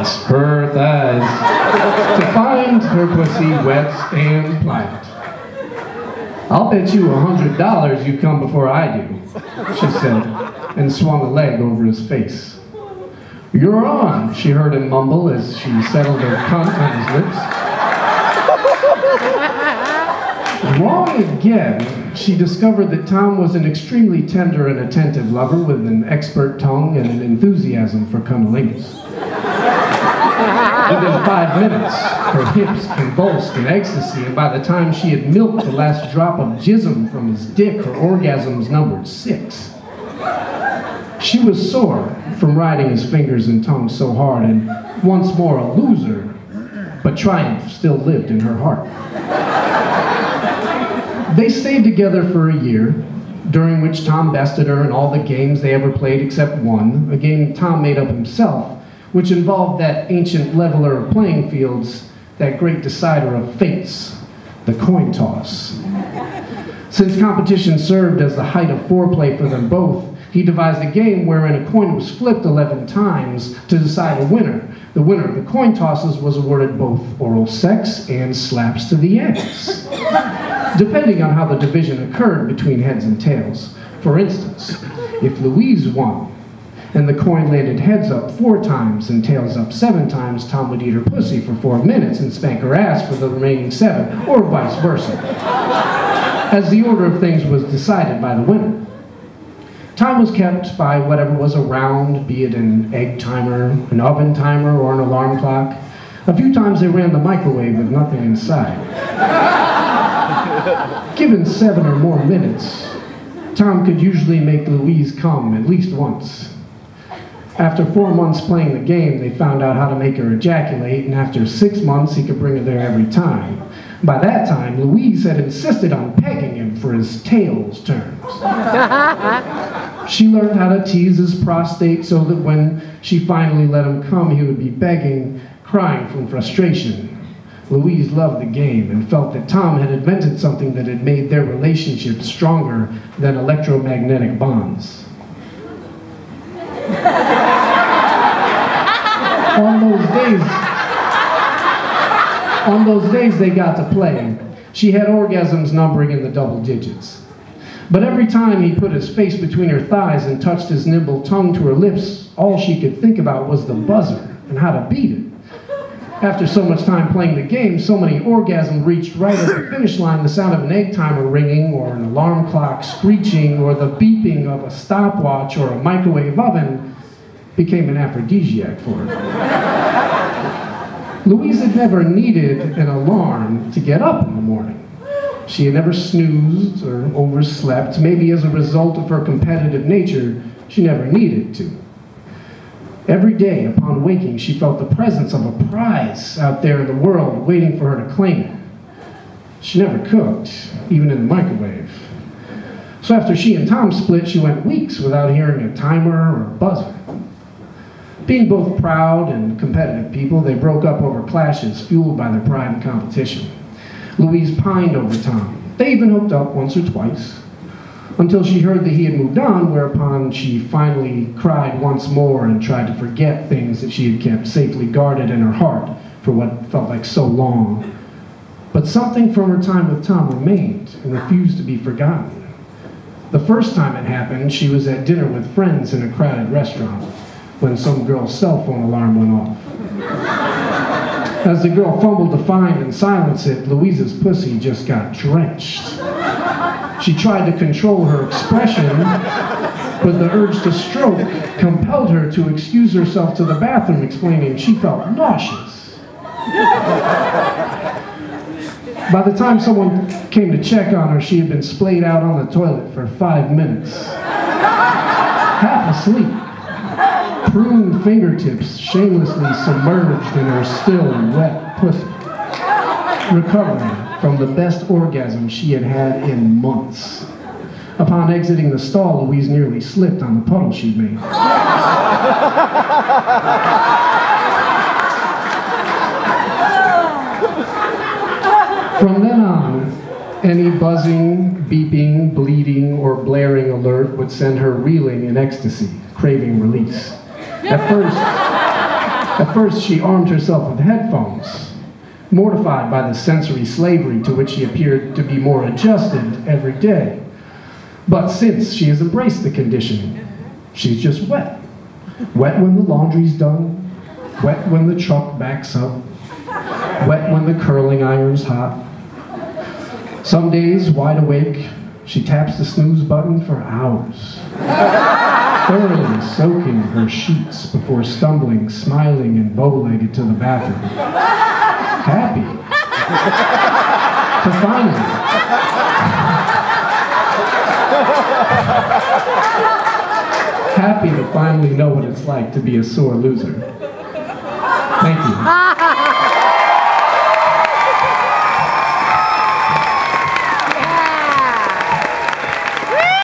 thighs, her thighs, to find her pussy wet and pliant. "I'll bet you $100 you come before I do," she said, and swung a leg over his face. "You're on," she heard him mumble as she settled her cunt on his lips. Wrong again, she discovered that Tom was an extremely tender and attentive lover with an expert tongue and an enthusiasm for cunnilingus. Within 5 minutes, her hips convulsed in ecstasy, and by the time she had milked the last drop of jism from his dick, her orgasms numbered 6. She was sore from riding his fingers and tongue so hard, and once more a loser, but triumph still lived in her heart. They stayed together for a year, during which Tom bested her in all the games they ever played except one, a game Tom made up himself, which involved that ancient leveler of playing fields, that great decider of fates, the coin toss. Since competition served as the height of foreplay for them both, he devised a game wherein a coin was flipped 11 times to decide a winner. The winner of the coin tosses was awarded both oral sex and slaps to the ass, depending on how the division occurred between heads and tails. For instance, if Louise won, and the coin landed heads up 4 times and tails up 7 times, Tom would eat her pussy for 4 minutes and spank her ass for the remaining 7, or vice versa, as the order of things was decided by the winner. Time was kept by whatever was around, be it an egg timer, an oven timer, or an alarm clock. A few times they ran the microwave with nothing inside. Given 7 or more minutes, Tom could usually make Louise come at least once. After 4 months playing the game, they found out how to make her ejaculate, and after 6 months, he could bring her there every time. By that time, Louise had insisted on pegging him for his tails turns. She learned how to tease his prostate so that when she finally let him come, he would be begging, crying from frustration. Louise loved the game and felt that Tom had invented something that had made their relationship stronger than electromagnetic bonds. On those days they got to play, she had orgasms numbering in the double digits. But every time he put his face between her thighs and touched his nimble tongue to her lips, all she could think about was the buzzer and how to beat it. After so much time playing the game, so many orgasms reached right at the finish line, the sound of an egg timer ringing, or an alarm clock screeching, or the beeping of a stopwatch or a microwave oven became an aphrodisiac for her. Louise had never needed an alarm to get up in the morning. She had never snoozed or overslept. Maybe as a result of her competitive nature, she never needed to. Every day, upon waking, she felt the presence of a prize out there in the world waiting for her to claim it. She never cooked, even in the microwave. So after she and Tom split, she went weeks without hearing a timer or a buzzer. Being both proud and competitive people, they broke up over clashes fueled by their pride and competition. Louise pined over Tom. They even hooked up once or twice, until she heard that he had moved on, whereupon she finally cried once more and tried to forget things that she had kept safely guarded in her heart for what felt like so long. But something from her time with Tom remained and refused to be forgotten. The first time it happened, she was at dinner with friends in a crowded restaurant when some girl's cell phone alarm went off. As the girl fumbled to find and silence it, Louise's pussy just got drenched. She tried to control her expression, but the urge to stroke compelled her to excuse herself to the bathroom, explaining she felt nauseous. By the time someone came to check on her, she had been splayed out on the toilet for 5 minutes, half asleep. Pruned fingertips shamelessly submerged in her still wet pussy, recovering from the best orgasm she had had in months. Upon exiting the stall, Louise nearly slipped on the puddle she'd made. From then on, any buzzing, beeping, bleeding, or blaring alert would send her reeling in ecstasy, craving release. At At first, she armed herself with headphones, mortified by the sensory slavery to which she appeared to be more adjusted every day. But since she has embraced the conditioning, she's just wet. Wet when the laundry's done, wet when the truck backs up, wet when the curling iron's hot. Some days, wide awake, she taps the snooze button for hours, thoroughly soaking her sheets before stumbling, smiling, and bow-legged to the bathroom. Happy to finally know what it's like to be a sore loser. Thank you.